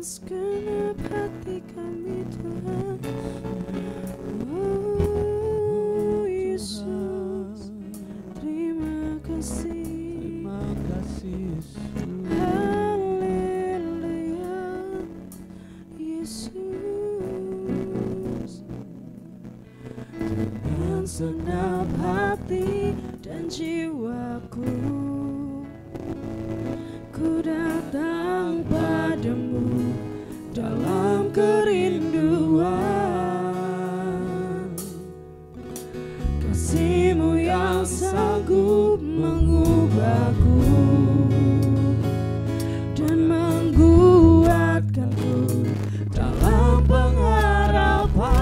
segenap hati kami Tuhan. Oh Yesus, terima kasih. Yesus. Haleluya Yesus. Dengan segenap hati dan jiwaku, ku datang padamu dalam kerinduan. Kasih-Mu yang sanggup mengubahku dan menguatkanku dalam pengharapan.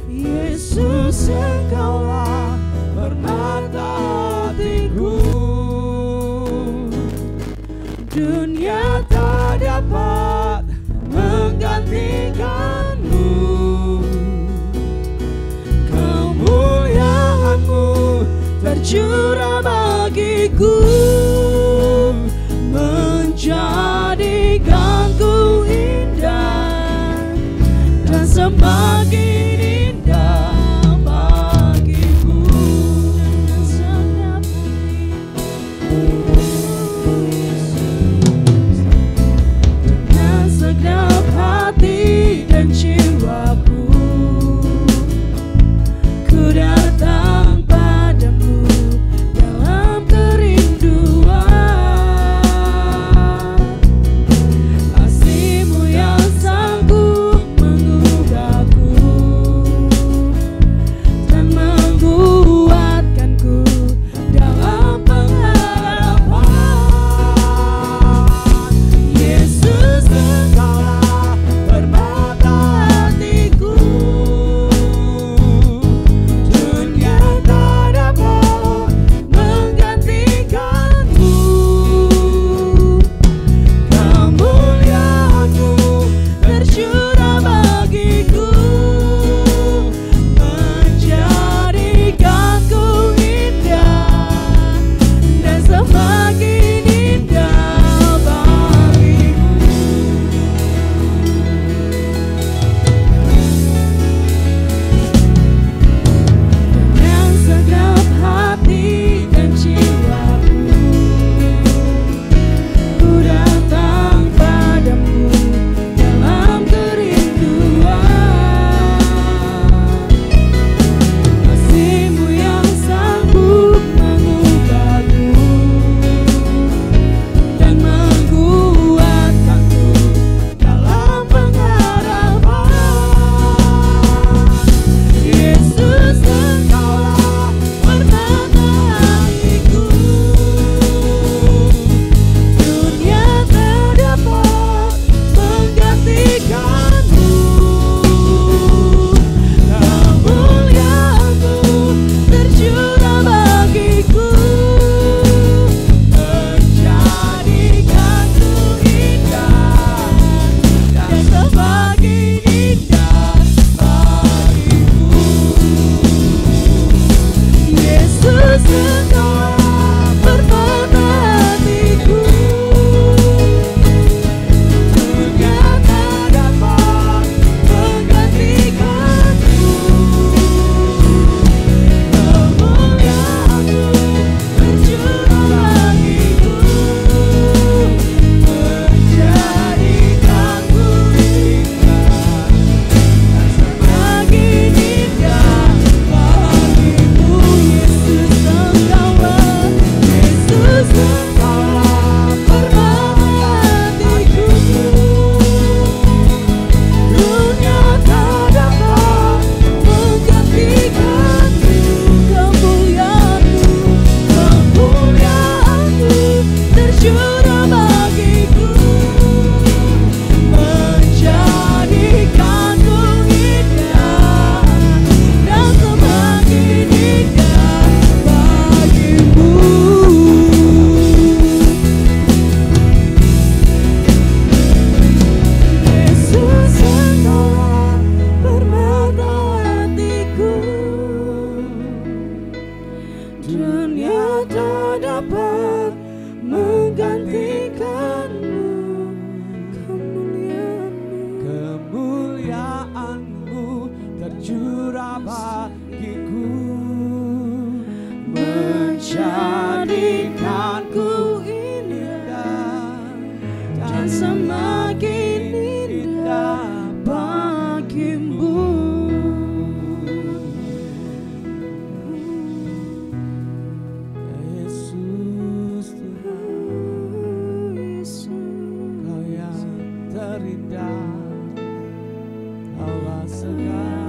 Yesus, Engkaulah permata hatiku. Dunia tak dapat menggantikanmu. Kemuliaan-Mu tercurah bagiku, menjadikanku indah dan semakin indah bagiku. Dengan segenap segenap hati dan jiwaku, ku datang padamu dalam kerinduan. semakin indah bagimu. Yesus Tuhan, Kau yang terindah, Kaulah segalanya.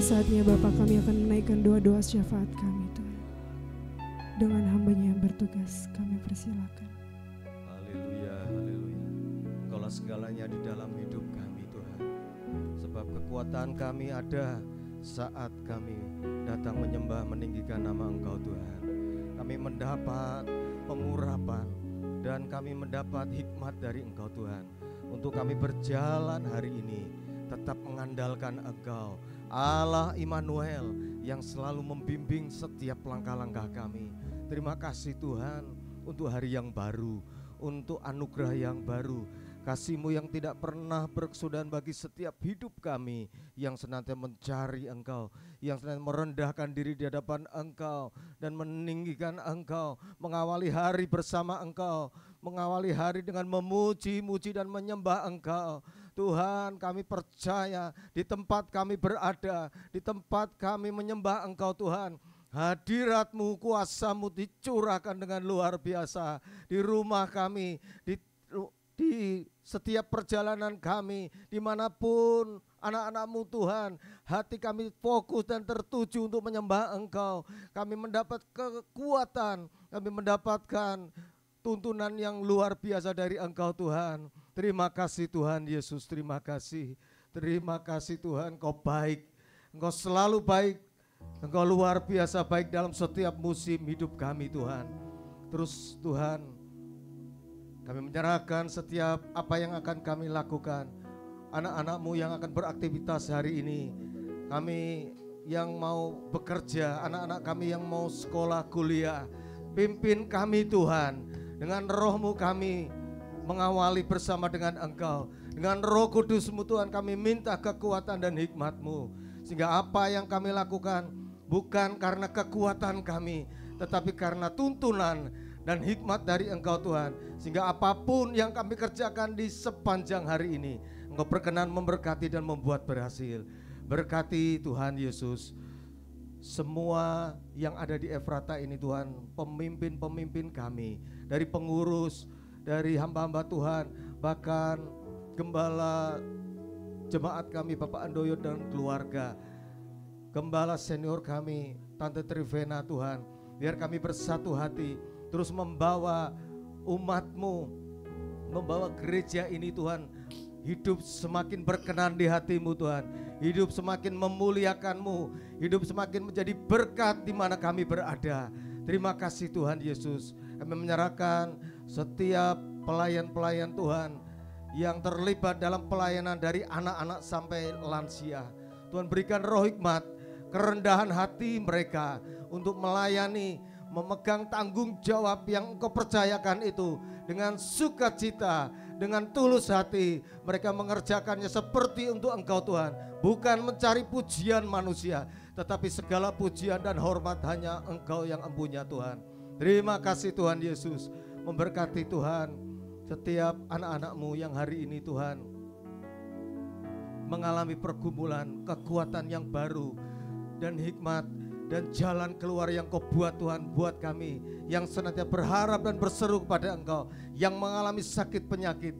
saatnya Bapa kami akan menaikkan doa-doa syafaat kami Tuhan. Dengan hamba-Nya yang bertugas kami persilakan. Haleluya, haleluya. Engkaulah segalanya di dalam hidup kami Tuhan. Sebab kekuatan kami ada saat kami datang menyembah meninggikan nama Engkau Tuhan. Kami mendapat pengurapan dan kami mendapat hikmat dari Engkau Tuhan. Untuk kami berjalan hari ini tetap mengandalkan Engkau, Allah Immanuel yang selalu membimbing setiap langkah-langkah kami. Terima kasih Tuhan untuk hari yang baru, untuk anugerah yang baru, kasih-Mu yang tidak pernah berkesudahan bagi setiap hidup kami, yang senantiasa mencari Engkau, yang senantiasa merendahkan diri di hadapan Engkau dan meninggikan Engkau, mengawali hari bersama Engkau, mengawali hari dengan memuji-muji dan menyembah Engkau. Tuhan, kami percaya di tempat kami berada, di tempat kami menyembah Engkau Tuhan, hadirat-Mu, kuasa-Mu dicurahkan dengan luar biasa di rumah kami, di setiap perjalanan kami, dimanapun anak-anak-Mu Tuhan, hati kami fokus dan tertuju untuk menyembah Engkau. Kami mendapat kekuatan, kami mendapatkan tuntunan yang luar biasa dari Engkau Tuhan. Terima kasih Tuhan Yesus, terima kasih. Terima kasih Tuhan, Engkau baik, Engkau selalu baik, Engkau luar biasa baik dalam setiap musim hidup kami Tuhan. Terus Tuhan, kami menyerahkan setiap apa yang akan kami lakukan. Anak-anak-Mu yang akan beraktivitas hari ini, kami yang mau bekerja, anak-anak kami yang mau sekolah kuliah, pimpin kami Tuhan. Dengan Roh-Mu kami mengawali bersama dengan Engkau. Dengan Roh Kudus-Mu Tuhan kami minta kekuatan dan hikmat-Mu. Sehingga apa yang kami lakukan bukan karena kekuatan kami, tetapi karena tuntunan dan hikmat dari Engkau Tuhan. Sehingga apapun yang kami kerjakan di sepanjang hari ini, Engkau berkenan memberkati dan membuat berhasil. Berkati Tuhan Yesus semua yang ada di Efrata ini Tuhan, pemimpin-pemimpin kami, dari pengurus, dari hamba-hamba Tuhan, bahkan gembala jemaat kami Bapak Andoyo dan keluarga, gembala senior kami Tante Trivena Tuhan, biar kami bersatu hati terus membawa umat-Mu, membawa gereja ini Tuhan hidup semakin berkenan di hati-Mu Tuhan, hidup semakin memuliakan-Mu, hidup semakin menjadi berkat di mana kami berada. Terima kasih Tuhan Yesus. Kami menyerahkan setiap pelayan-pelayan Tuhan yang terlibat dalam pelayanan dari anak-anak sampai lansia. Tuhan berikan roh hikmat, kerendahan hati mereka untuk melayani, memegang tanggung jawab yang Engkau percayakan itu dengan sukacita, dengan tulus hati. Mereka mengerjakannya seperti untuk Engkau Tuhan, bukan mencari pujian manusia, tetapi segala pujian dan hormat hanya Engkau yang empunya Tuhan. Terima kasih Tuhan Yesus. Memberkati Tuhan setiap anak-anak-Mu yang hari ini Tuhan mengalami pergumulan, kekuatan yang baru dan hikmat dan jalan keluar yang Kau buat Tuhan buat kami yang senantiasa berharap dan berseru kepada Engkau, yang mengalami sakit penyakit.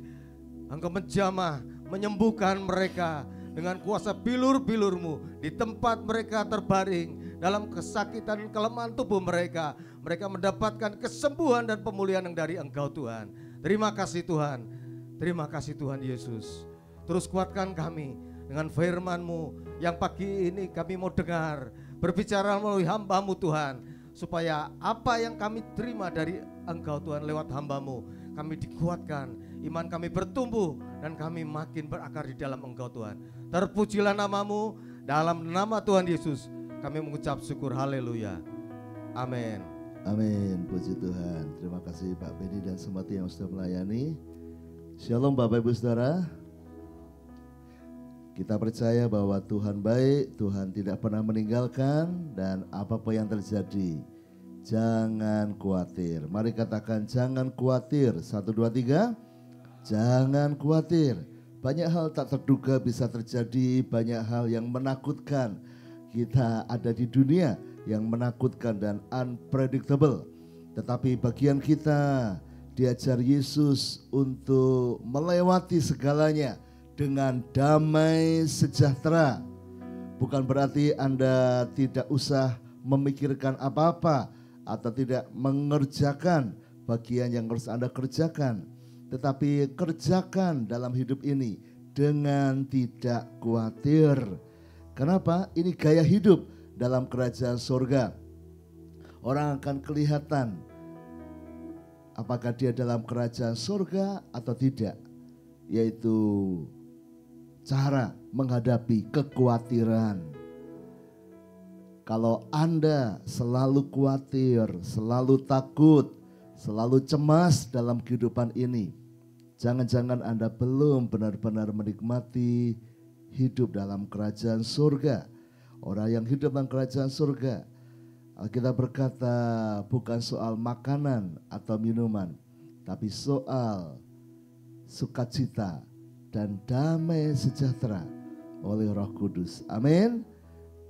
Engkau menjamah, menyembuhkan mereka dengan kuasa bilur-bilur-Mu di tempat mereka terbaring dalam kesakitan kelemahan tubuh mereka. Mereka mendapatkan kesembuhan dan pemulihan yang dari Engkau Tuhan. Terima kasih Tuhan. Terima kasih Tuhan Yesus. Terus kuatkan kami dengan firman-Mu yang pagi ini kami mau dengar. Berbicara melalui hamba-Mu Tuhan, supaya apa yang kami terima dari Engkau Tuhan lewat hamba-Mu, kami dikuatkan, iman kami bertumbuh dan kami makin berakar di dalam Engkau Tuhan. Terpujilah nama-Mu, dalam nama Tuhan Yesus kami mengucap syukur, haleluya, amin. Amin, puji Tuhan. Terima kasih Pak Beni dan semua yang sudah melayani. Shalom Bapak Ibu Saudara. Kita percaya bahwa Tuhan baik, Tuhan tidak pernah meninggalkan, dan apapun yang terjadi, jangan khawatir. Mari katakan jangan khawatir. 1, 2, 3. Jangan khawatir. Banyak hal tak terduga bisa terjadi, banyak hal yang menakutkan. Kita ada di dunia yang menakutkan dan unpredictable. Tetapi bagian kita diajar Yesus untuk melewati segalanya dengan damai sejahtera. Bukan berarti Anda tidak usah memikirkan apa-apa atau tidak mengerjakan bagian yang harus Anda kerjakan. Tetapi kerjakan dalam hidup ini dengan tidak khawatir. Kenapa? Ini gaya hidup dalam kerajaan surga. Orang akan kelihatan apakah dia dalam kerajaan surga atau tidak, yaitu cara menghadapi kekhawatiran. Kalau Anda selalu khawatir, selalu takut, selalu cemas dalam kehidupan ini, jangan-jangan Anda belum benar-benar menikmati hidup dalam kerajaan surga. Orang yang hidup dalam kerajaan surga, Alkitab berkata bukan soal makanan atau minuman, tapi soal sukacita dan damai sejahtera oleh Roh Kudus. Amin.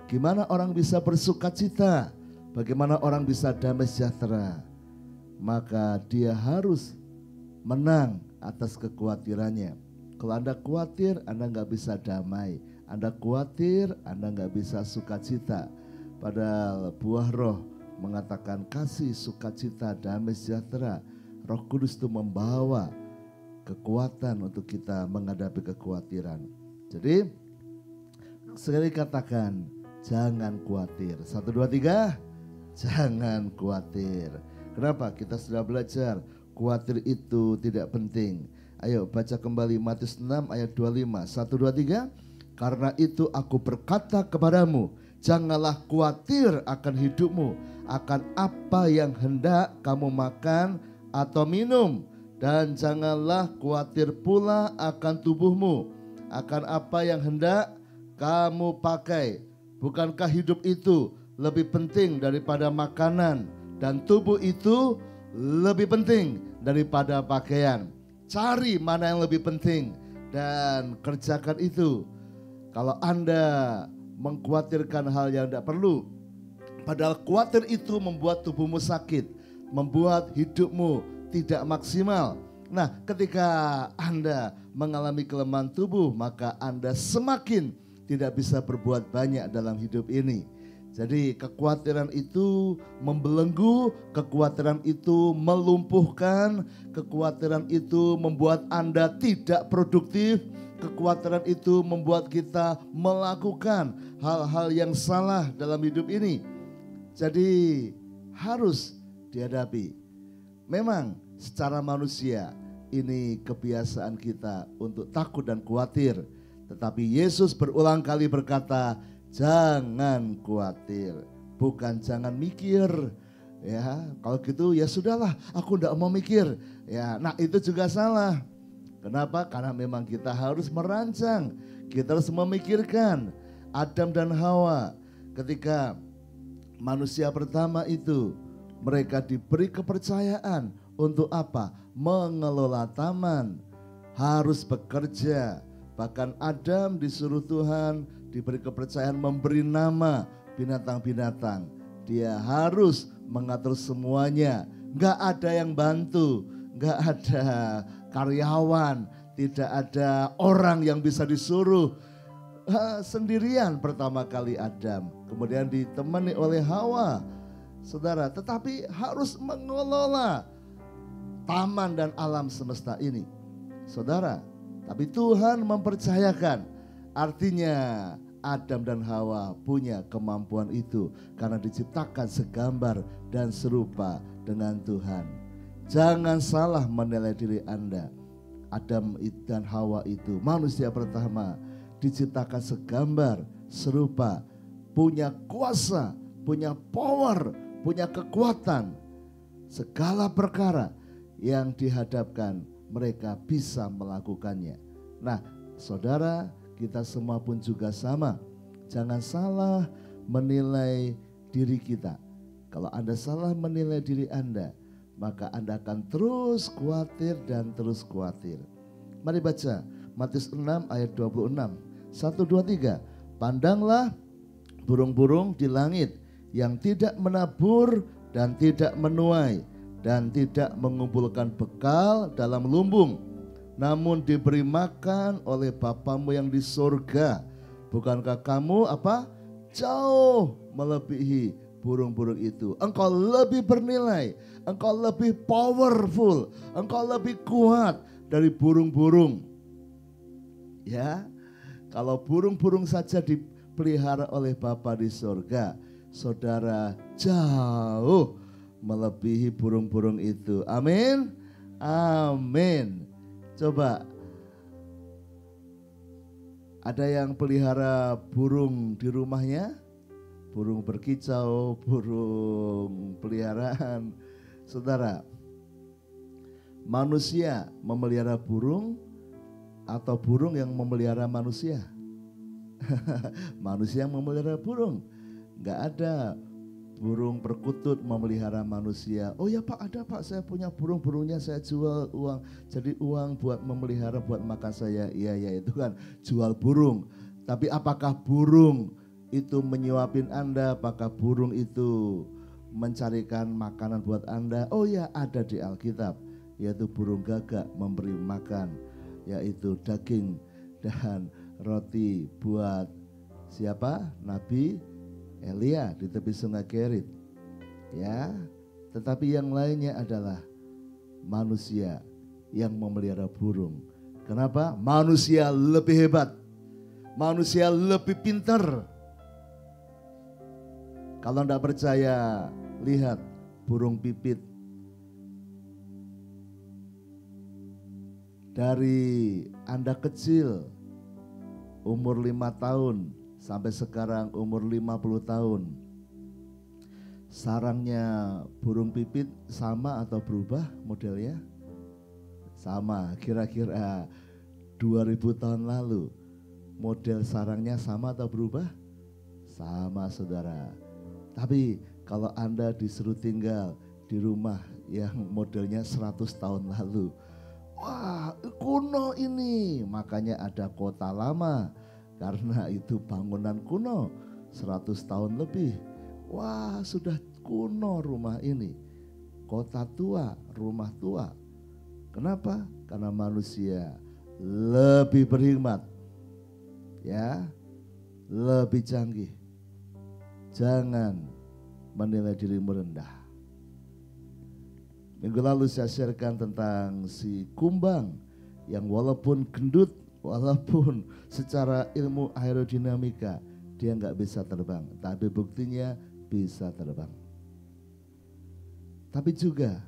Gimana orang bisa bersukacita? Bagaimana orang bisa damai sejahtera? Maka dia harus menang atas kekhawatirannya. Kalau Anda khawatir, Anda nggak bisa damai. Anda khawatir, Anda nggak bisa sukacita. Padahal buah roh mengatakan kasih, sukacita, damai sejahtera. Roh Kudus itu membawa kekuatan untuk kita menghadapi kekhawatiran. Jadi sekali katakan, jangan khawatir. 1, 2, 3, jangan khawatir. Kenapa? Kita sudah belajar khawatir itu tidak penting. Ayo baca kembali Matius 6 ayat 25. 1, 2, 3. Karena itu aku berkata kepadamu, janganlah khawatir akan hidupmu, akan apa yang hendak kamu makan atau minum. Dan janganlah khawatir pula akan tubuhmu, akan apa yang hendak kamu pakai. Bukankah hidup itu lebih penting daripada makanan, dan tubuh itu lebih penting daripada pakaian? Cari mana yang lebih penting dan kerjakan itu. Kalau Anda mengkhawatirkan hal yang tidak perlu, padahal khawatir itu membuat tubuhmu sakit, membuat hidupmu tidak maksimal. Nah, ketika Anda mengalami kelemahan tubuh, maka Anda semakin tidak bisa berbuat banyak dalam hidup ini. Jadi kekhawatiran itu membelenggu, kekhawatiran itu melumpuhkan, kekhawatiran itu membuat Anda tidak produktif, kekhawatiran itu membuat kita melakukan hal-hal yang salah dalam hidup ini. Jadi harus dihadapi. Memang secara manusia ini kebiasaan kita untuk takut dan khawatir. Tetapi Yesus berulang kali berkata, jangan khawatir, bukan jangan mikir. Ya, kalau gitu ya sudahlah, aku tidak mau mikir. Ya, nah itu juga salah. Kenapa? Karena memang kita harus merancang, kita harus memikirkan. Adam dan Hawa ketika manusia pertama itu, mereka diberi kepercayaan untuk apa? Mengelola taman, harus bekerja. Bahkan Adam disuruh Tuhan diberi kepercayaan memberi nama binatang-binatang. Dia harus mengatur semuanya. Gak ada yang bantu, gak ada karyawan, tidak ada orang yang bisa disuruh. Sendirian pertama kali Adam, kemudian ditemani oleh Hawa. Saudara, tetapi harus mengelola taman dan alam semesta ini. Saudara, tapi Tuhan mempercayakan, artinya Adam dan Hawa punya kemampuan itu karena diciptakan segambar dan serupa dengan Tuhan. Jangan salah menilai diri Anda. Adam dan Hawa itu manusia pertama, diciptakan segambar, serupa, punya kuasa, punya power, punya kekuatan. Segala perkara yang dihadapkan mereka bisa melakukannya. Nah, saudara, kita semua pun juga sama. Jangan salah menilai diri kita. Kalau Anda salah menilai diri Anda, maka Anda akan terus khawatir dan terus khawatir. Mari baca Matius 6 ayat 26. 1, 2, 3. Pandanglah burung-burung di langit yang tidak menabur dan tidak menuai dan tidak mengumpulkan bekal dalam lumbung, namun diberi makan oleh Bapamu yang di surga. Bukankah kamu jauh melebihi burung-burung itu. Engkau lebih bernilai, engkau lebih powerful, engkau lebih kuat dari burung-burung. Ya, kalau burung-burung saja dipelihara oleh Bapa di surga, saudara jauh melebihi burung-burung itu. Amin. Amin. Coba, ada yang pelihara burung di rumahnya? Burung berkicau, burung peliharaan. Saudara, manusia memelihara burung atau burung yang memelihara manusia? Manusia yang memelihara burung. Enggak ada burung perkutut memelihara manusia. Oh ya Pak, ada Pak, saya punya burung-burungnya saya jual uang. Jadi uang buat memelihara, buat makan saya. Iya itu kan jual burung. Tapi apakah burung itu menyuapin Anda? Apakah burung itu mencarikan makanan buat Anda? Oh ya, ada di Alkitab, yaitu burung gagak memberi makan, yaitu daging dan roti buat siapa? Nabi Elia di tepi sungai Kerit. Ya, tetapi yang lainnya adalah manusia yang memelihara burung. Kenapa? Manusia lebih hebat, manusia lebih pintar. Kalau tidak percaya, lihat burung pipit. Dari Anda kecil, umur 5 tahun, sampai sekarang umur 50 tahun. Sarangnya burung pipit sama atau berubah modelnya? Sama, kira-kira 2000 tahun lalu. Model sarangnya sama atau berubah? Sama, saudara. Tapi kalau Anda disuruh tinggal di rumah yang modelnya 100 tahun lalu, wah kuno ini, makanya ada kota lama, karena itu bangunan kuno 100 tahun lebih. Wah sudah kuno rumah ini, kota tua, rumah tua. Kenapa? Karena manusia lebih berhikmat, ya, lebih canggih. Jangan menilai dirimu rendah. Minggu lalu saya sharekan tentang si kumbang yang walaupun gendut, walaupun secara ilmu aerodinamika dia nggak bisa terbang, tapi buktinya bisa terbang. Tapi juga,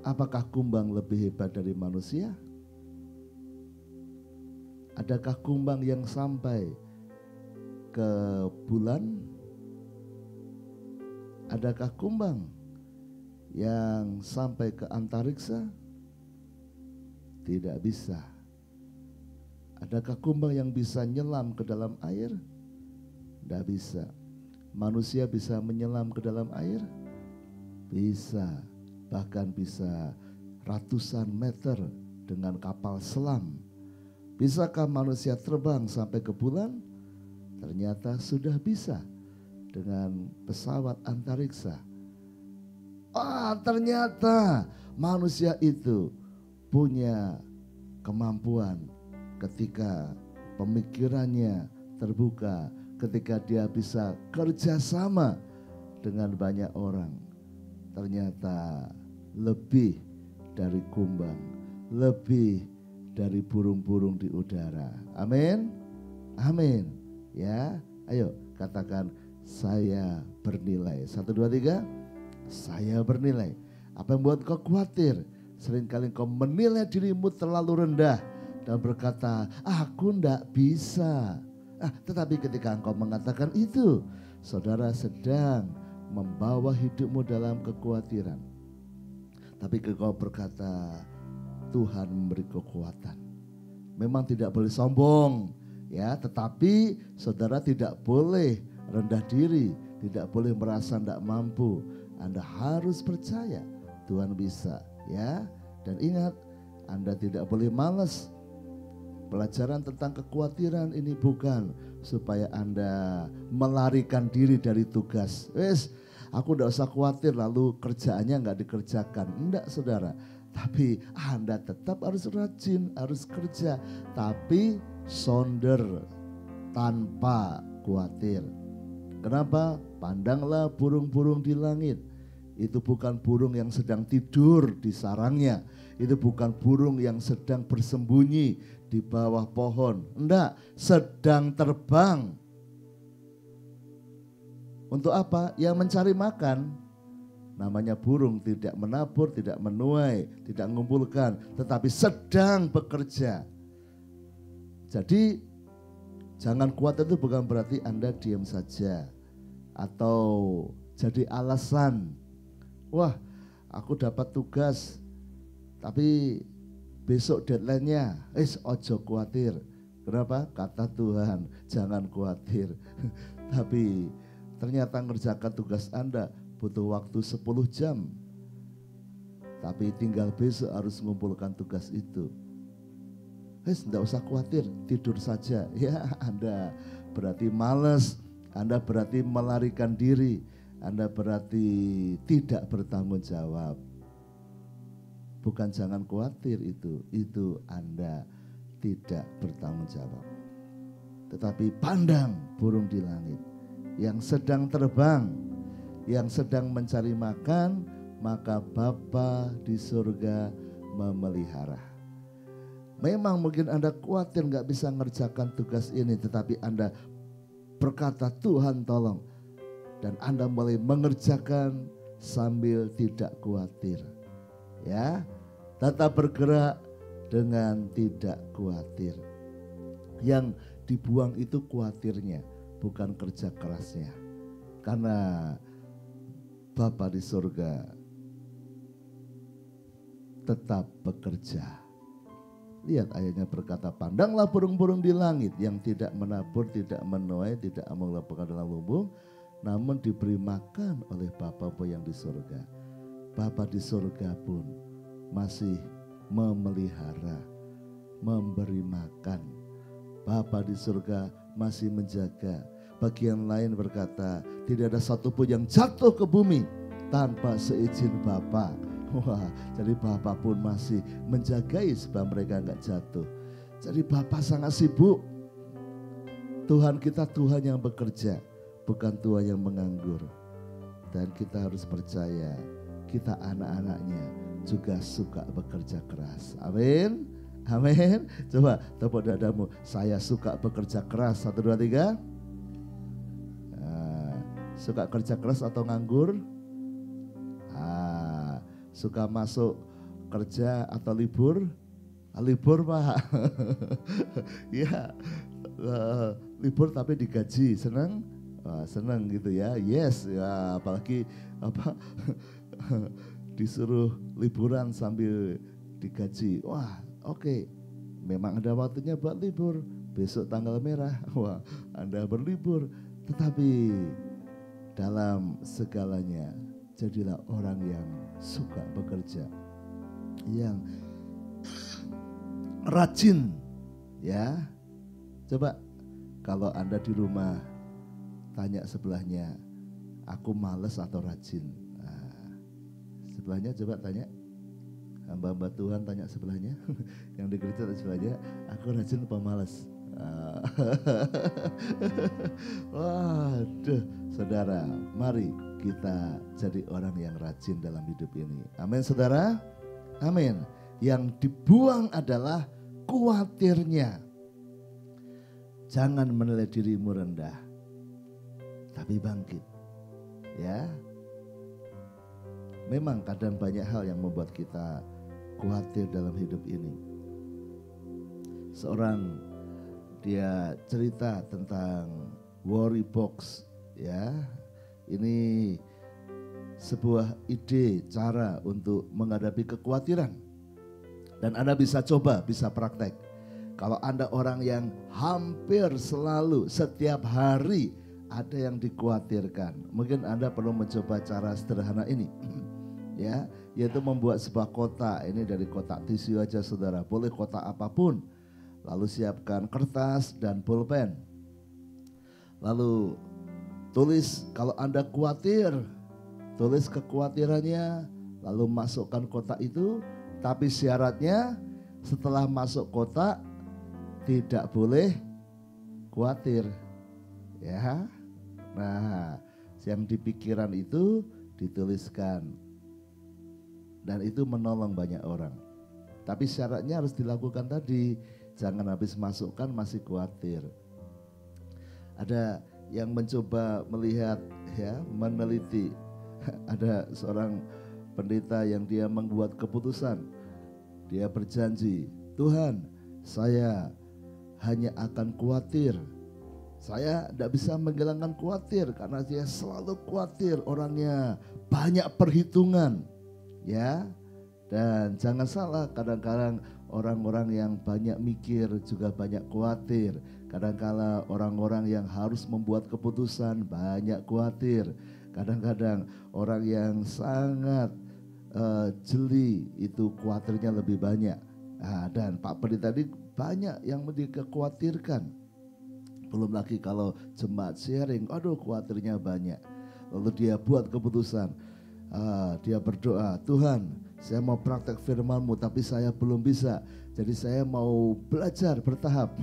apakah kumbang lebih hebat dari manusia? Adakah kumbang yang sampai ke bulan? Adakah kumbang yang sampai ke antariksa? Tidak bisa. Adakah kumbang yang bisa nyelam ke dalam air? Tidak bisa. Manusia bisa menyelam ke dalam air? Bisa. Bahkan bisa ratusan meter dengan kapal selam. Bisakah manusia terbang sampai ke bulan? Ternyata sudah bisa dengan pesawat antariksa. Ternyata manusia itu punya kemampuan ketika pemikirannya terbuka, ketika dia bisa kerjasama dengan banyak orang. Ternyata lebih dari kumbang, lebih dari burung-burung di udara. Amin. Amin. Ya, ayo katakan saya bernilai. 1, 2, 3. Saya bernilai. Apa yang membuat kau khawatir? Seringkali kau menilai dirimu terlalu rendah dan berkata, aku ndak bisa. Tetapi ketika engkau mengatakan itu, saudara sedang membawa hidupmu dalam kekhawatiran. Tapi kau berkata, Tuhan memberi kekuatan. Memang tidak boleh sombong, ya, tetapi saudara tidak boleh rendah diri, tidak boleh merasa tidak mampu. Anda harus percaya Tuhan bisa, ya. Dan ingat, Anda tidak boleh malas. Pelajaran tentang kekhawatiran ini bukan supaya Anda melarikan diri dari tugas. Aku tidak usah khawatir lalu kerjaannya nggak dikerjakan. Enggak, saudara. Tapi Anda tetap harus rajin, harus kerja. Tapi sonder tanpa khawatir. Kenapa? Pandanglah burung-burung di langit. Itu bukan burung yang sedang tidur di sarangnya. Itu bukan burung yang sedang bersembunyi di bawah pohon. Enggak, sedang terbang. Untuk apa? Yang mencari makan. Namanya burung tidak menabur, tidak menuai, tidak mengumpulkan, tetapi sedang bekerja. Jadi jangan khawatir itu bukan berarti Anda diam saja atau jadi alasan. Wah, aku dapat tugas tapi besok deadline-nya. Ojo khawatir. Kenapa? Kata Tuhan, jangan khawatir. Tapi ternyata ngerjakan tugas Anda butuh waktu 10 jam. Tapi tinggal besok harus mengumpulkan tugas itu. Tidak usah khawatir, tidur saja. Ya, Anda berarti malas, Anda berarti melarikan diri, Anda berarti tidak bertanggung jawab. Bukan jangan khawatir itu Anda tidak bertanggung jawab. Tetapi pandang burung di langit yang sedang terbang, yang sedang mencari makan, maka Bapa di surga memelihara. Memang mungkin Anda khawatir gak bisa ngerjakan tugas ini, tetapi Anda berkata, Tuhan tolong. Dan Anda mulai mengerjakan sambil tidak khawatir. Ya, tetap bergerak dengan tidak khawatir. Yang dibuang itu khawatirnya, bukan kerja kerasnya. Karena Bapa di surga tetap bekerja. Lihat ayatnya berkata, pandanglah burung-burung di langit yang tidak menabur, tidak menuai, tidak mengelompokkan dalam lumbung, namun diberi makan oleh Bapa yang di surga. Bapa di surga pun masih memelihara, memberi makan. Bapa di surga masih menjaga. Bagian lain berkata, tidak ada satupun yang jatuh ke bumi tanpa seizin Bapa. Wah, jadi Bapa pun masih menjagai supaya mereka enggak jatuh. Jadi Bapa sangat sibuk. Tuhan kita Tuhan yang bekerja, bukan Tuhan yang menganggur. Dan kita harus percaya, kita anak-anaknya juga suka bekerja keras. Amin. Amin. Coba tepuk dadamu, saya suka bekerja keras. 1, 2, 3. Suka kerja keras atau nganggur? Suka masuk kerja atau libur? Libur Pak. Ya, libur tapi digaji, senang? Senang gitu ya. Yes, ya, apalagi disuruh liburan sambil digaji. Wah, oke. Memang ada waktunya buat libur. Besok tanggal merah. Wah, Anda berlibur. Tetapi dalam segalanya, jadilah orang yang suka bekerja, yang rajin, ya. Coba kalau Anda di rumah tanya sebelahnya, aku males atau rajin? Nah, sebelahnya coba tanya, hamba-hamba Tuhan tanya sebelahnya, yang di gereja tanya sebelahnya, aku rajin apa males? Waduh, saudara, mari kita jadi orang yang rajin dalam hidup ini. Amin, saudara. Amin. Yang dibuang adalah khawatirnya. Jangan menilai dirimu rendah, tapi bangkit. Ya. Memang kadang banyak hal yang membuat kita khawatir dalam hidup ini. Seorang dia cerita tentang worry box, ya. Ini sebuah ide, cara untuk menghadapi kekhawatiran. Dan Anda bisa coba, bisa praktek. Kalau Anda orang yang hampir selalu, setiap hari ada yang dikhawatirkan, mungkin Anda perlu mencoba cara sederhana ini. Ya, yaitu membuat sebuah kotak. Ini dari kotak tisu aja saudara, boleh kotak apapun. Lalu siapkan kertas dan pulpen. Lalu tulis kalau Anda khawatir, tulis kekhawatirannya, lalu masukkan kotak itu. Tapi syaratnya setelah masuk kotak, tidak boleh khawatir. Ya. Nah, yang di pikiran itu dituliskan. Dan itu menolong banyak orang. Tapi syaratnya harus dilakukan tadi. Jangan habis masukkan masih khawatir. Ada yang mencoba melihat, ya, meneliti. Ada seorang pendeta yang dia membuat keputusan. Dia berjanji, Tuhan, saya hanya akan khawatir. Saya tidak bisa menghilangkan khawatir karena dia selalu khawatir, orangnya banyak perhitungan, ya. Dan jangan salah, kadang-kadang orang-orang yang banyak mikir juga banyak khawatir. Kadang-kala orang-orang yang harus membuat keputusan banyak khawatir. Kadang-kadang orang yang sangat jeli itu khawatirnya lebih banyak. Nah, dan Pak Pendeta tadi banyak yang dikhawatirkan. Belum lagi kalau jemaat sharing, aduh khawatirnya banyak. Lalu dia buat keputusan, dia berdoa, Tuhan, saya mau praktek firman-Mu tapi saya belum bisa. Jadi saya mau belajar bertahap.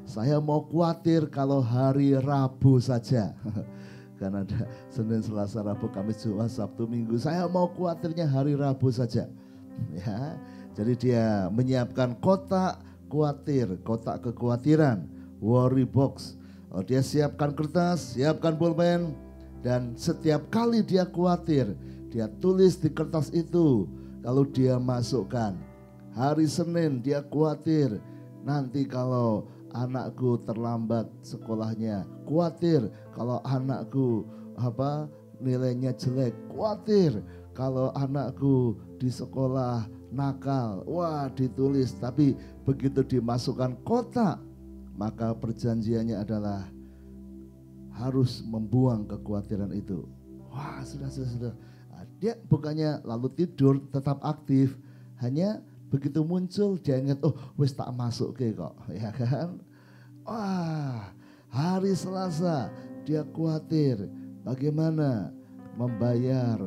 Saya mau khawatir kalau hari Rabu saja. Karena ada Senin, Selasa, Rabu, Kamis, Jumat, Sabtu, Minggu. Saya mau khawatirnya hari Rabu saja. Ya, jadi dia menyiapkan kotak khawatir, kotak kekhawatiran, worry box. Dia siapkan kertas, siapkan pulpen, dan setiap kali dia khawatir, dia tulis di kertas itu. Kalau dia masukkan hari Senin, dia khawatir nanti kalau anakku terlambat sekolahnya, khawatir kalau anakku nilainya jelek, khawatir kalau anakku di sekolah nakal. Wah, ditulis, tapi begitu dimasukkan kotak, maka perjanjiannya adalah harus membuang kekhawatiran itu. Wah, sudah. Dia bukannya lalu tidur, tetap aktif, hanya begitu muncul dia ingat, oh wis tak masuk kok, ya kan? Wah, hari Selasa dia khawatir bagaimana membayar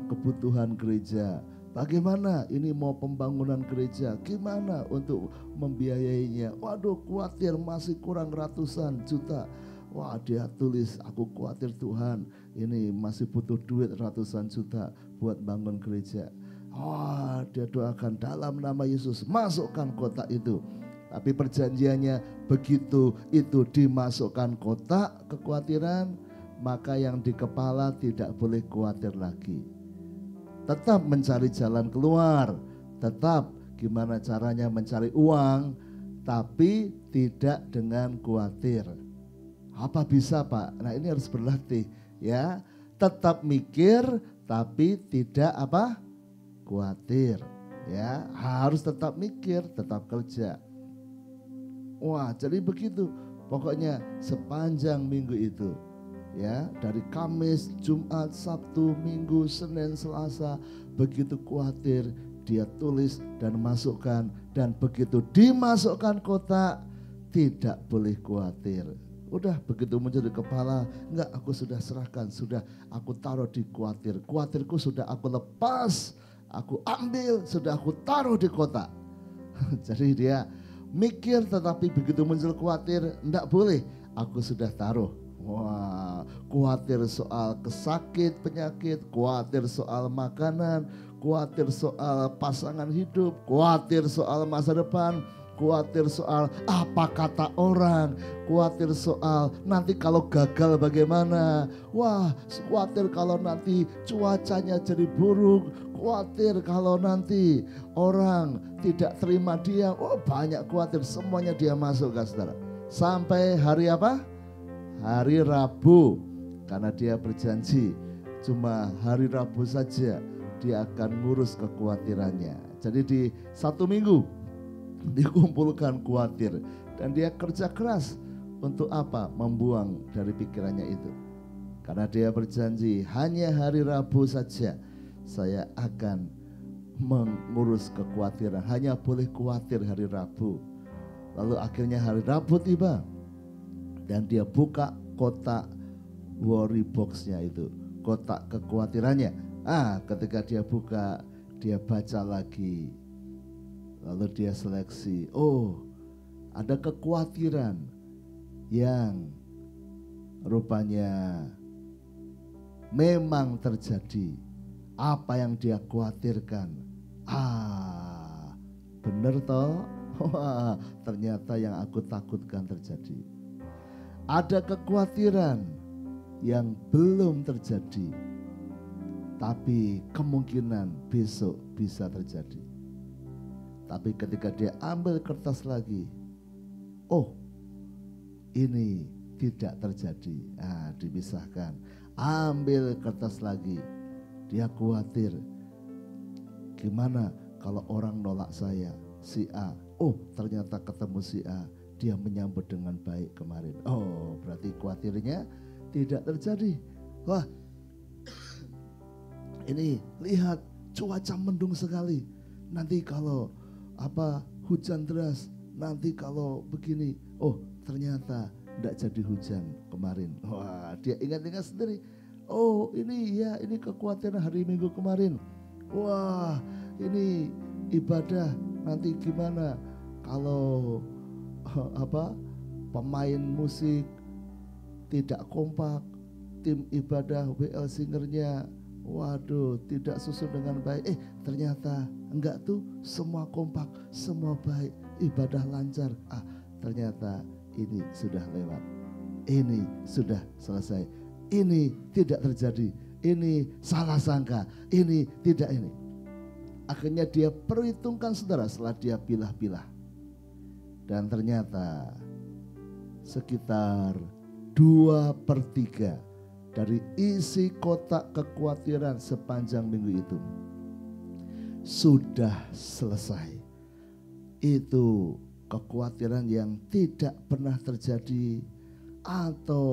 kebutuhan gereja. Bagaimana ini mau pembangunan gereja, gimana untuk membiayainya. Waduh, khawatir masih kurang ratusan juta. Wah, dia tulis, aku khawatir Tuhan, ini masih butuh duit ratusan juta buat bangun gereja. Wah, dia doakan dalam nama Yesus, masukkan kotak itu. Tapi perjanjiannya begitu itu dimasukkan kotak kekhawatiran, maka yang di kepala tidak boleh khawatir lagi. Tetap mencari jalan keluar, tetap gimana caranya mencari uang, tapi tidak dengan khawatir. Apa bisa Pak? Nah ini harus berlatih ya. Tetap mikir tapi tidak khawatir ya. Harus tetap mikir, tetap kerja. Wah, jadi begitu. Pokoknya sepanjang minggu itu ya, dari Kamis, Jumat, Sabtu, Minggu, Senin, Selasa, begitu khawatir dia tulis dan masukkan, dan begitu dimasukkan kotak tidak boleh khawatir. Udah begitu muncul di kepala, enggak, aku sudah serahkan, sudah aku taruh di khawatir. Khawatirku sudah aku lepas, aku ambil, sudah aku taruh di kotak. Jadi dia mikir tetapi begitu muncul khawatir, enggak boleh, aku sudah taruh. Wah, khawatir soal kesakit, penyakit, khawatir soal makanan, khawatir soal pasangan hidup, khawatir soal masa depan, khawatir soal apa kata orang, khawatir soal nanti kalau gagal bagaimana. Wah, khawatir kalau nanti cuacanya jadi buruk, khawatir kalau nanti orang tidak terima dia. Oh, banyak khawatir, semuanya dia masukkan saudara. Sampai hari apa? Hari Rabu, karena dia berjanji cuma hari Rabu saja dia akan ngurus kekhawatirannya. Jadi di satu minggu dikumpulkan khawatir dan dia kerja keras untuk apa? Membuang dari pikirannya itu. Karena dia berjanji hanya hari Rabu saja saya akan mengurus kekhawatiran, hanya boleh khawatir hari Rabu. Lalu akhirnya hari Rabu tiba dan dia buka kotak worry box-nya itu, kotak kekhawatirannya. Ketika dia buka, dia baca lagi. Lalu dia seleksi, oh ada kekhawatiran yang rupanya memang terjadi. Apa yang dia khawatirkan, bener toh? Wah, ternyata yang aku takutkan terjadi. Ada kekhawatiran yang belum terjadi, tapi kemungkinan besok bisa terjadi. Tapi ketika dia ambil kertas lagi, oh ini tidak terjadi. Dipisahkan. Ambil kertas lagi. Dia khawatir, gimana kalau orang nolak saya, si A. Oh ternyata ketemu si A, dia menyambut dengan baik kemarin. Oh berarti khawatirnya tidak terjadi. Wah, ini lihat cuaca mendung sekali. Nanti kalau hujan deras, nanti kalau begini, oh ternyata tidak jadi hujan kemarin. Wah, dia ingat-ingat sendiri. Oh ini kekhawatiran hari Minggu kemarin. Wah ini ibadah nanti gimana kalau pemain musik tidak kompak, tim ibadah WL Singernya waduh tidak susun dengan baik. Ternyata enggak tuh, semua kompak, semua baik, ibadah lancar. Ternyata ini sudah lewat, ini sudah selesai, ini tidak terjadi, ini salah sangka, ini tidak ini. Akhirnya dia perhitungkan saudara, setelah dia pilah-pilah. Dan ternyata sekitar 2/3 dari isi kotak kekhawatiran sepanjang minggu itu sudah selesai. Itu kekhawatiran yang tidak pernah terjadi, atau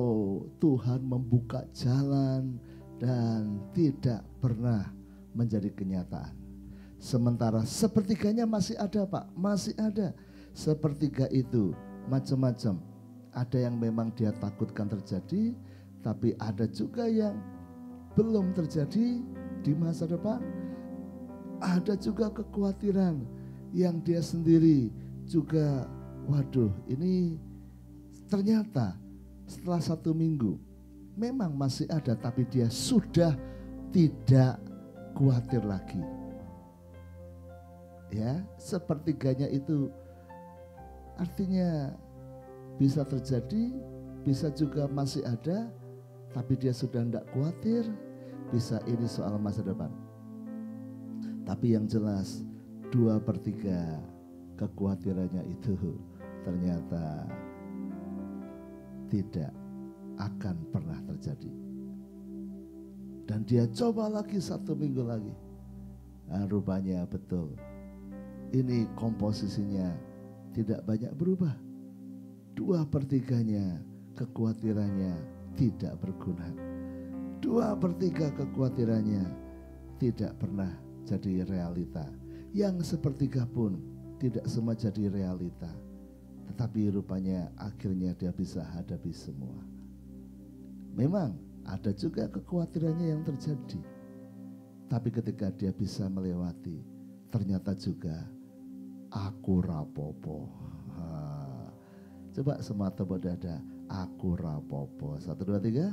Tuhan membuka jalan dan tidak pernah menjadi kenyataan. Sementara sepertiganya masih ada Pak, masih ada. Sepertiga itu macam-macam. Ada yang memang dia takutkan terjadi, tapi ada juga yang belum terjadi di masa depan. Ada juga kekhawatiran yang dia sendiri juga, waduh ini ternyata setelah 1 minggu memang masih ada, tapi dia sudah tidak khawatir lagi. Ya, sepertiganya itu artinya bisa terjadi, bisa juga masih ada, tapi dia sudah tidak khawatir. Bisa ini soal masa depan. Tapi yang jelas 2/3 kekhawatirannya itu ternyata tidak akan pernah terjadi. Dan dia coba lagi 1 minggu lagi. Rupanya betul. Ini komposisinya tidak banyak berubah. 2/3 kekhawatirannya tidak berguna. 2/3 kekhawatirannya tidak pernah jadi realita. Yang sepertiga pun tidak semua jadi realita. Tetapi rupanya akhirnya dia bisa hadapi semua. Memang ada juga kekhawatirannya yang terjadi. Tapi ketika dia bisa melewati, ternyata juga aku rapopo. Coba semua tepuk dada. Aku rapopo. 1, 2, 3.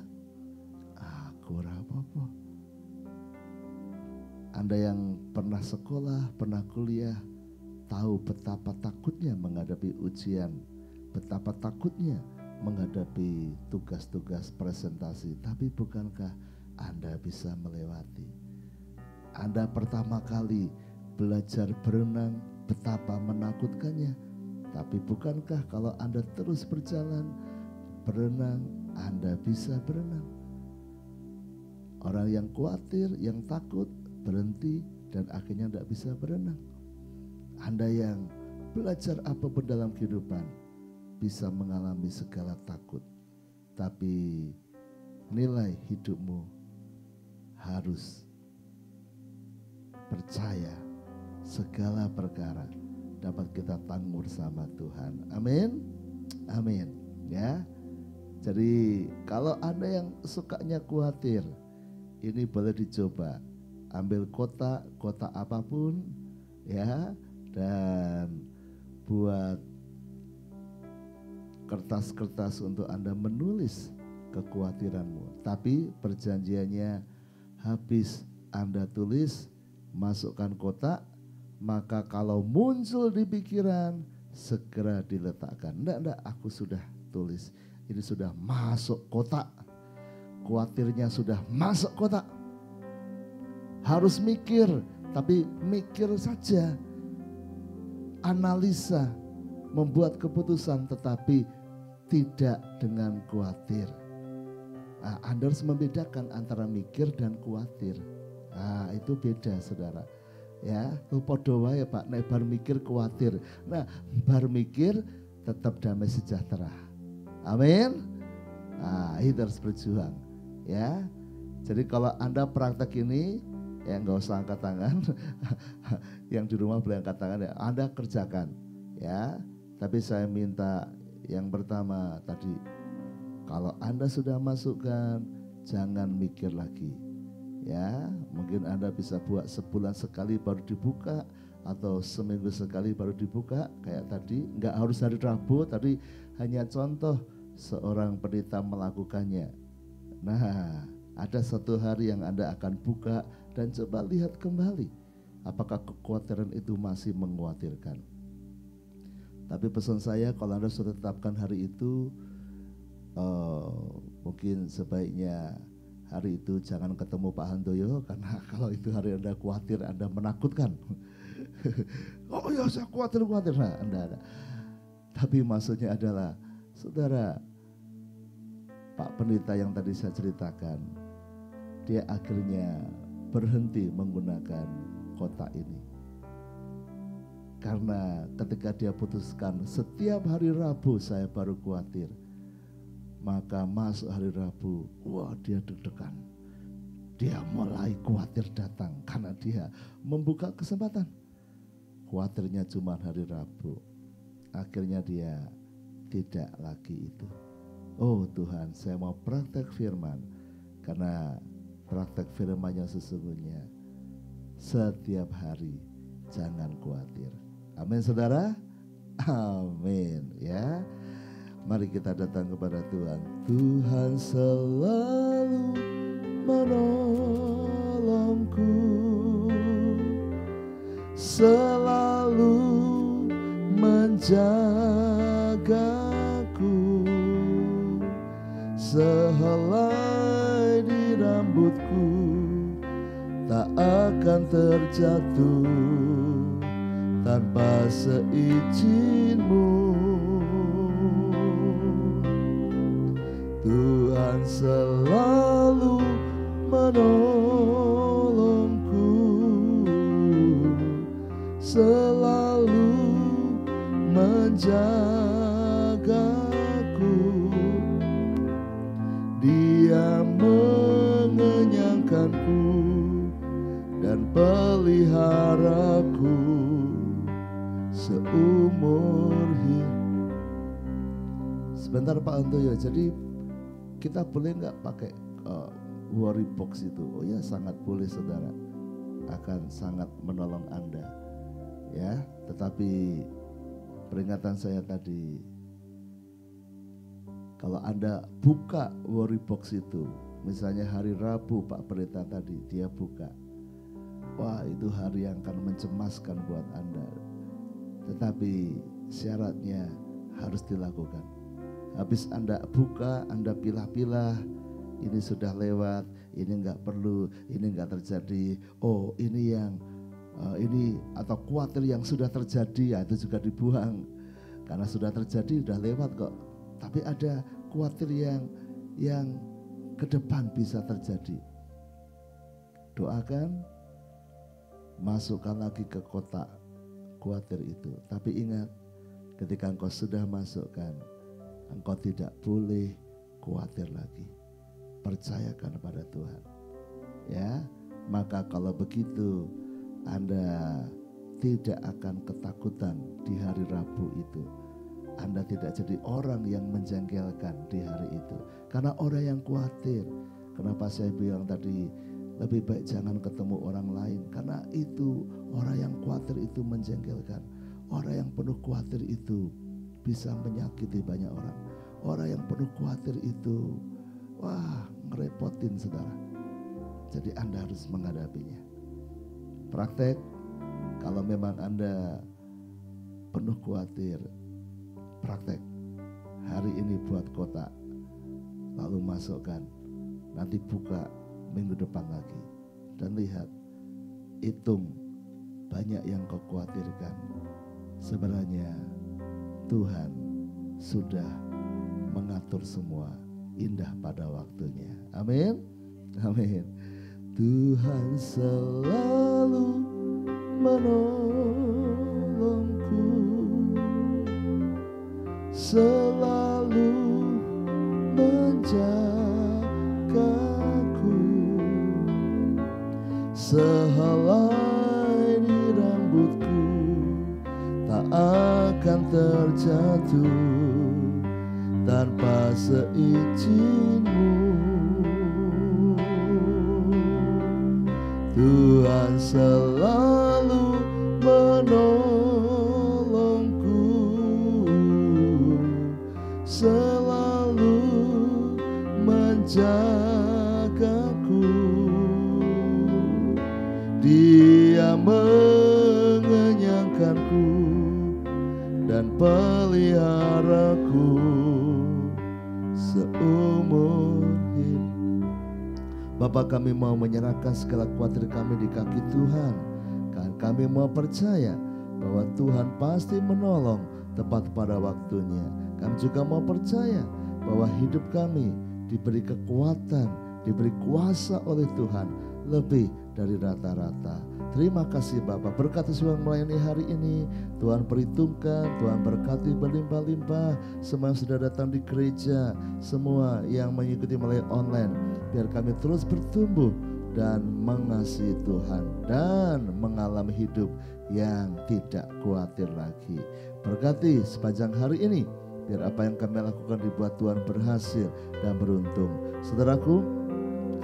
Aku rapopo. Anda yang pernah sekolah, pernah kuliah, tahu betapa takutnya menghadapi ujian, betapa takutnya menghadapi tugas-tugas presentasi. Tapi bukankah Anda bisa melewati? Anda pertama kali belajar berenang, betapa menakutkannya. Tapi bukankah kalau Anda terus berjalan berenang, Anda bisa berenang? Orang yang khawatir, yang takut, berhenti dan akhirnya tidak bisa berenang. Anda yang belajar apapun dalam kehidupan bisa mengalami segala takut, tapi nilai hidupmu harus percaya segala perkara dapat kita tanggung bersama Tuhan. Amin. Amin. Ya. Jadi kalau Anda yang sukanya khawatir, ini boleh dicoba. Ambil kotak apapun ya, dan buat kertas-kertas untuk Anda menulis kekhawatiranmu. Tapi perjanjiannya habis Anda tulis, masukkan kotak, maka kalau muncul di pikiran segera diletakkan. Enggak, aku sudah tulis. Ini sudah masuk kotak. Khawatirnya sudah masuk kotak. Harus mikir, tapi mikir saja. Analisa, membuat keputusan, tetapi tidak dengan khawatir. Nah, Anda harus membedakan antara mikir dan khawatir. Nah, itu beda, saudara. Ya, podo wae Pak, nek bar mikir khawatir. Nah, bar mikir tetap damai sejahtera. Amin. Nah, itu harus berjuang. Ya, jadi kalau Anda praktek ini, ya nggak usah angkat tangan. Yang di rumah boleh angkat tangan ya. Anda kerjakan, ya. Tapi saya minta yang pertama tadi, kalau Anda sudah masukkan, jangan mikir lagi. Ya, mungkin Anda bisa buat sebulan sekali baru dibuka, atau seminggu sekali baru dibuka. Kayak tadi, nggak harus hari Rabu, tadi hanya contoh seorang pendeta melakukannya. Nah, ada satu hari yang Anda akan buka dan coba lihat kembali, apakah kekhawatiran itu masih mengkhawatirkan. Tapi pesan saya, kalau Anda sudah tetapkan hari itu, mungkin sebaiknya hari itu jangan ketemu Pak Handoyo, karena kalau itu hari Anda khawatir, Anda menakutkan. Oh ya, saya khawatir. Nah, Anda. Tapi maksudnya adalah, saudara, Pak Pendeta yang tadi saya ceritakan, dia akhirnya berhenti menggunakan kotak ini. Karena ketika dia putuskan setiap hari Rabu saya baru khawatir, maka masuk hari Rabu, wah dia deg-degan. Dia mulai khawatir datang karena dia membuka kesempatan. Khawatirnya cuma hari Rabu. Akhirnya dia tidak lagi itu. Oh Tuhan, saya mau praktek firman, karena praktek firman yang sesungguhnya setiap hari jangan khawatir. Amin saudara. Amin ya. Mari kita datang kepada Tuhan. Tuhan selalu menolongku, selalu menjagaku, sehelai di rambutku tak akan terjatuh tanpa seizin-Mu. Tuhan selalu menolongku, selalu menjagaku. Dia mengenyangkanku dan peliharaku seumur hidup. Sebentar Pak Antoyo, jadi kita boleh nggak pakai worry box itu? Oh ya, sangat boleh saudara, akan sangat menolong Anda ya. Tetapi peringatan saya tadi, kalau Anda buka worry box itu, misalnya hari Rabu Pak Pendeta tadi dia buka, wah itu hari yang akan mencemaskan buat Anda. Tetapi syaratnya harus dilakukan. Habis Anda buka, Anda pilah-pilah, ini sudah lewat, ini enggak perlu, ini enggak terjadi. Oh ini yang ini atau khawatir yang sudah terjadi, ya itu juga dibuang. Karena sudah terjadi, sudah lewat kok. Tapi ada khawatir yang ke depan bisa terjadi. Doakan, masukkan lagi ke kotak khawatir itu. Tapi ingat, ketika engkau sudah masukkan, engkau tidak boleh khawatir lagi. Percayakan kepada Tuhan. Ya, maka kalau begitu Anda tidak akan ketakutan di hari Rabu itu. Anda tidak jadi orang yang menjengkelkan di hari itu. Karena orang yang khawatir. Kenapa saya bilang tadi lebih baik jangan ketemu orang lain? Karena itu orang yang khawatir itu menjengkelkan. Orang yang penuh khawatir itu bisa menyakiti banyak orang. Orang yang penuh khawatir itu, wah, ngerepotin saudara. Jadi Anda harus menghadapinya. Praktek, kalau memang Anda penuh khawatir, praktek. Hari ini buat kotak, lalu masukkan, nanti buka minggu depan lagi. Dan lihat, hitung banyak yang kau khawatirkan. Sebenarnya Tuhan sudah mengatur semua indah pada waktunya. Amin. Amin. Tuhan selalu menolongku, selalu menjagaku, sehelai di rambutku tak akan terjatuh tanpa seizinmu. Tuhan selalu menolongku, selalu menjagaku. Dia mengenyangkanku dan peliharaku seumur hidup. Bapa, kami mau menyerahkan segala khawatir kami di kaki Tuhan. Kami mau percaya bahwa Tuhan pasti menolong tepat pada waktunya. Kami juga mau percaya bahwa hidup kami diberi kekuatan, diberi kuasa oleh Tuhan lebih dari rata-rata. Terima kasih Bapak, berkati semua melayani hari ini. Tuhan perhitungkan, Tuhan berkati berlimpah-limpah semua yang sudah datang di gereja, semua yang mengikuti melalui online. Biar kami terus bertumbuh dan mengasihi Tuhan dan mengalami hidup yang tidak khawatir lagi. Berkati sepanjang hari ini, biar apa yang kami lakukan dibuat Tuhan berhasil dan beruntung. Saudaraku,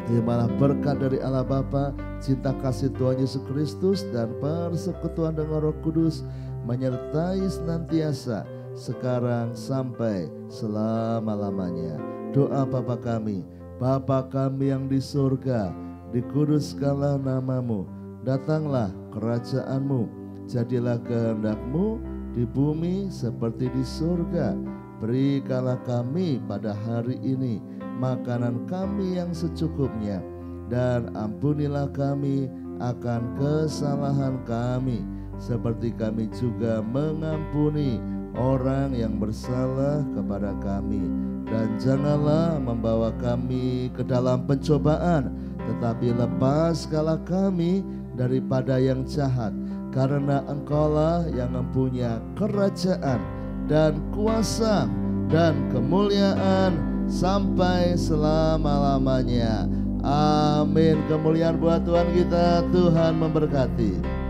terimalah berkat dari Allah Bapa, cinta kasih Tuhan Yesus Kristus, dan persekutuan dengan Roh Kudus menyertai senantiasa sekarang sampai selama-lamanya. Doa Bapa kami, Bapa kami yang di surga, dikuduskanlah namamu, datanglah kerajaanmu, jadilah kehendak-Mu di bumi seperti di surga. Berikanlah kami pada hari ini makanan kami yang secukupnya, dan ampunilah kami akan kesalahan kami, seperti kami juga mengampuni orang yang bersalah kepada kami. Dan janganlah membawa kami ke dalam pencobaan, tetapi lepaskanlah kami daripada yang jahat, karena Engkaulah yang mempunyai kerajaan dan kuasa dan kemuliaan sampai selama-lamanya. Amin. Kemuliaan buat Tuhan kita. Tuhan memberkati.